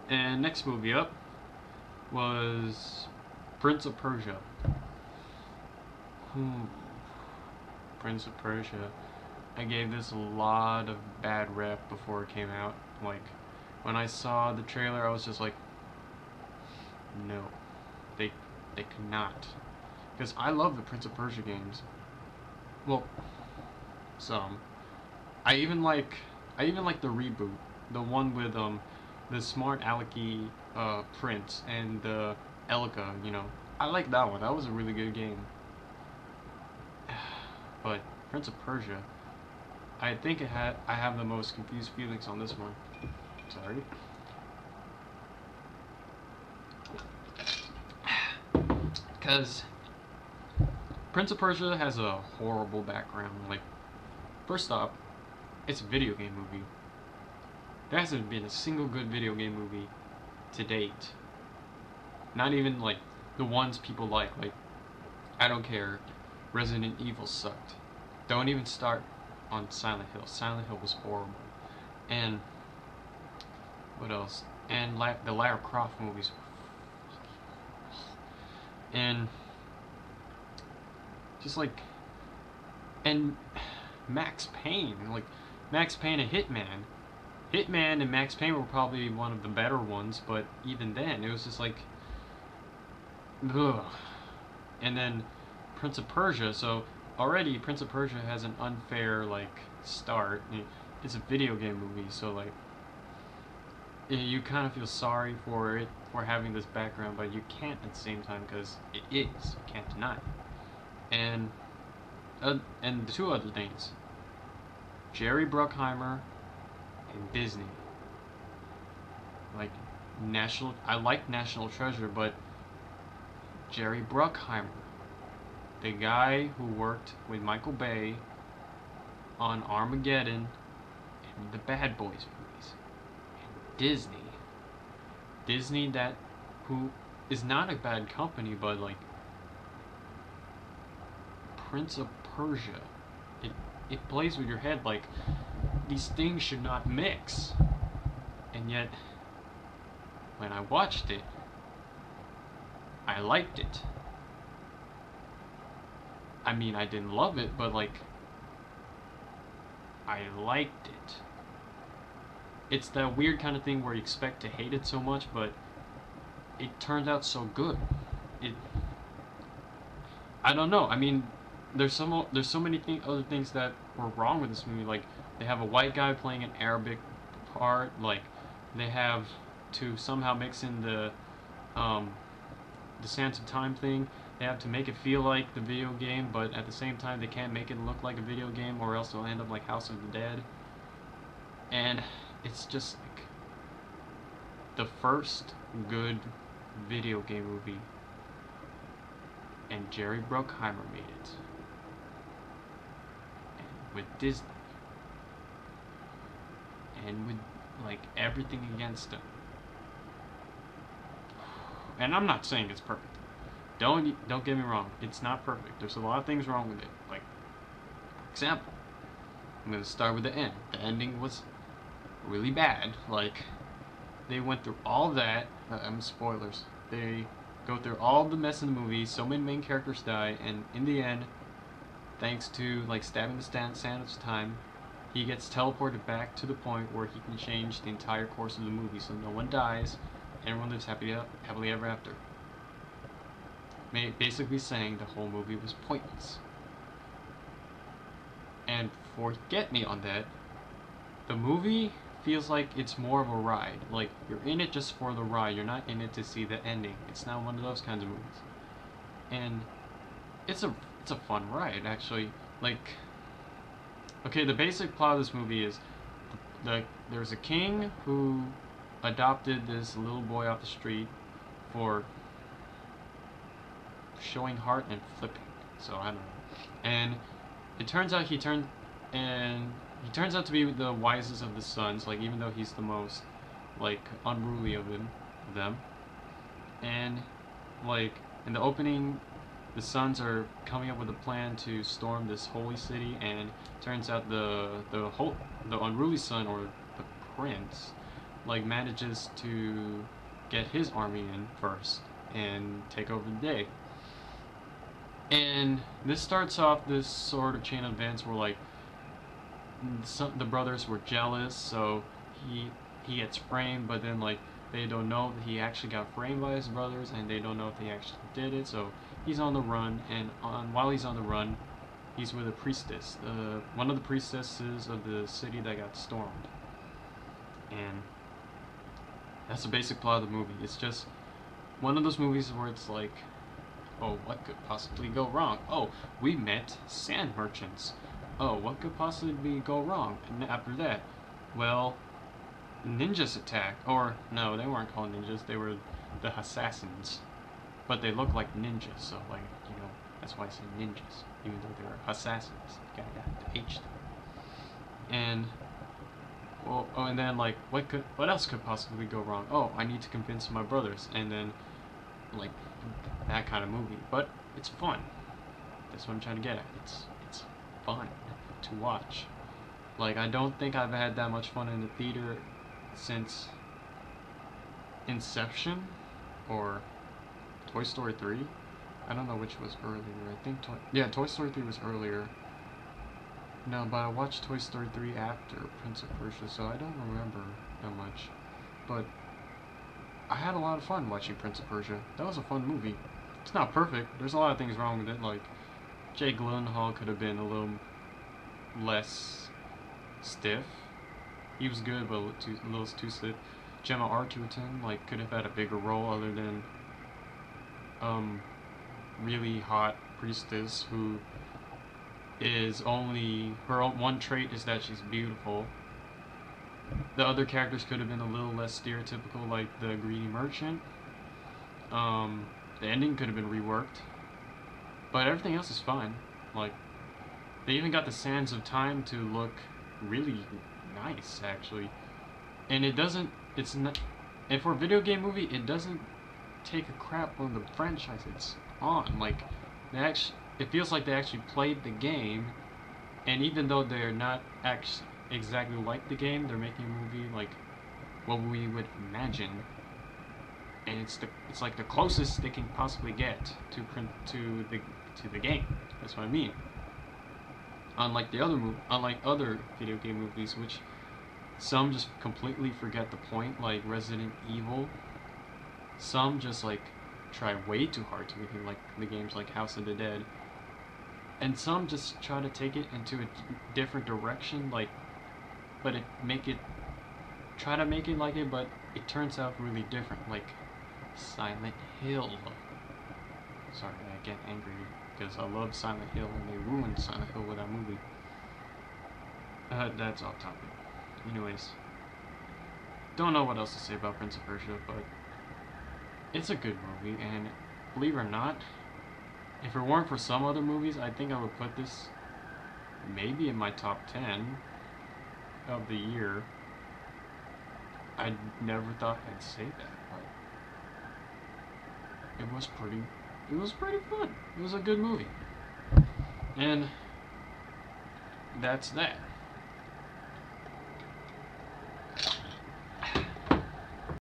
And next movie up was Prince of Persia. Prince of Persia. I gave this a lot of bad rep before it came out. Like, when I saw the trailer, I was just like, no, they could not. Because I love the Prince of Persia games. Well, some. I even like the reboot, the one with the smart alecky prince and the Elka. I like that one. That was a really good game. But Prince of Persia, I think I have the most confused feelings on this one. Sorry. Because Prince of Persia has a horrible background. Like, first off, it's a video game movie. There hasn't been a single good video game movie to date. Not even like the ones people like. Like, I don't care. Resident Evil sucked. Don't even start on Silent Hill. Silent Hill was horrible. And what else? And the Lara Croft movies. And just like, and Max Payne, like Max Payne and Hitman and Max Payne were probably one of the better ones, but even then it was just like, ugh. And then Prince of Persia, so already Prince of Persia has an unfair like start. It's a video game movie, so like you kind of feel sorry for it for having this background, but you can't at the same time because it is. You can't deny it. And the two other things, Jerry Bruckheimer and Disney. Like I like National Treasure, but Jerry Bruckheimer, the guy who worked with Michael Bay on Armageddon and the Bad Boys movies, and Disney that who is not a bad company, but like Prince of Persia, it plays with your head like these things should not mix, and yet when I watched it, I liked it. I mean, I didn't love it, but like I liked it. It's that weird kind of thing where you expect to hate it so much, but it turned out so good. I don't know. I mean, there's so many other things that were wrong with this movie. Like, they have a white guy playing an Arabic part. Like, they have to somehow mix in the Sands of Time thing. They have to make it feel like the video game, but at the same time they can't make it look like a video game, or else it'll end up like House of the Dead. And it's just like the first good video game movie, and Jerry Bruckheimer made it, and with Disney, and with like everything against them. And I'm not saying it's perfect. Don't get me wrong. It's not perfect. There's a lot of things wrong with it. Like, for example, I'm gonna start with the end. The ending was really bad. Like, they went through all that. Spoilers. They go through all the mess in the movie. So many main characters die, and in the end, thanks to like stabbing the Sands of Time, he gets teleported back to the point where he can change the entire course of the movie. So no one dies. Everyone lives happily ever after. Basically saying the whole movie was pointless. And forget me on that. The movie feels like it's more of a ride. Like, you're in it just for the ride. You're not in it to see the ending. It's not one of those kinds of movies. And it's a fun ride, actually. Like, okay, the basic plot of this movie is there's a king who adopted this little boy off the street for showing heart and flipping. So I don't know. And it turns out he turns out to be the wisest of the sons, like, even though he's the most like unruly of them. And like in the opening, the sons are coming up with a plan to storm this holy city, and turns out the unruly son, or the prince, like manages to get his army in first and take over the day. And this starts off this sort of chain of events where like the brothers were jealous, so he gets framed, but then like they don't know that he actually got framed by his brothers, and they don't know if he actually did it. So he's on the run, and while he's on the run, he's with a priestess, one of the priestesses of the city that got stormed. And that's the basic plot of the movie. It's just one of those movies where it's like, oh, what could possibly go wrong? Oh, we met sand merchants. Oh, what could possibly go wrong? And after that, well, ninjas attack. Or, no, they weren't called ninjas, they were the assassins. But they look like ninjas, so, like, you know, that's why I say ninjas. Even though they're assassins. You gotta have to H them. And, well, oh, and then, like, what else could possibly go wrong? Oh, I need to convince my brothers. And then, like, that kind of movie. But it's fun. That's what I'm trying to get at. It's fun to watch. Like, I don't think I've had that much fun in the theater since Inception or Toy Story 3. I don't know which was earlier. I think Toy Story 3 was earlier. No, but I watched Toy Story 3 after Prince of Persia, so I don't remember that much. But I had a lot of fun watching Prince of Persia. That was a fun movie. It's not perfect. There's a lot of things wrong with it. Like, Jake Gyllenhaal could have been a little less stiff. He was good, but a little too stiff. Gemma Arterton, like, could have had a bigger role other than really hot priestess who is only her one trait is that she's beautiful. The other characters could have been a little less stereotypical, like the greedy merchant. The ending could have been reworked, but everything else is fine. Like, they even got the sands of time to look really nice, actually. And and for a video game movie, it doesn't take a crap on the franchise it's on. Like, it feels like they actually played the game, and even though they're not actually exactly like the game, they're making a movie like what we would imagine, and it's like the closest they can possibly get to the game. That's what I mean. Unlike other video game movies, which some just completely forget the point, like Resident Evil. Some just like try way too hard to make it like the games like House of the Dead, and some just try to take it into a different direction, like, but try to make it like it, but it turns out really different, like Silent Hill. Sorry, I get angry because I love Silent Hill and they ruined Silent Hill with that movie. That's off topic. Anyways, don't know what else to say about Prince of Persia, but it's a good movie, and believe it or not, if it weren't for some other movies, I think I would put this maybe in my top 10 of the year. I never thought I'd say that, but it was pretty fun. It was a good movie. And that's that.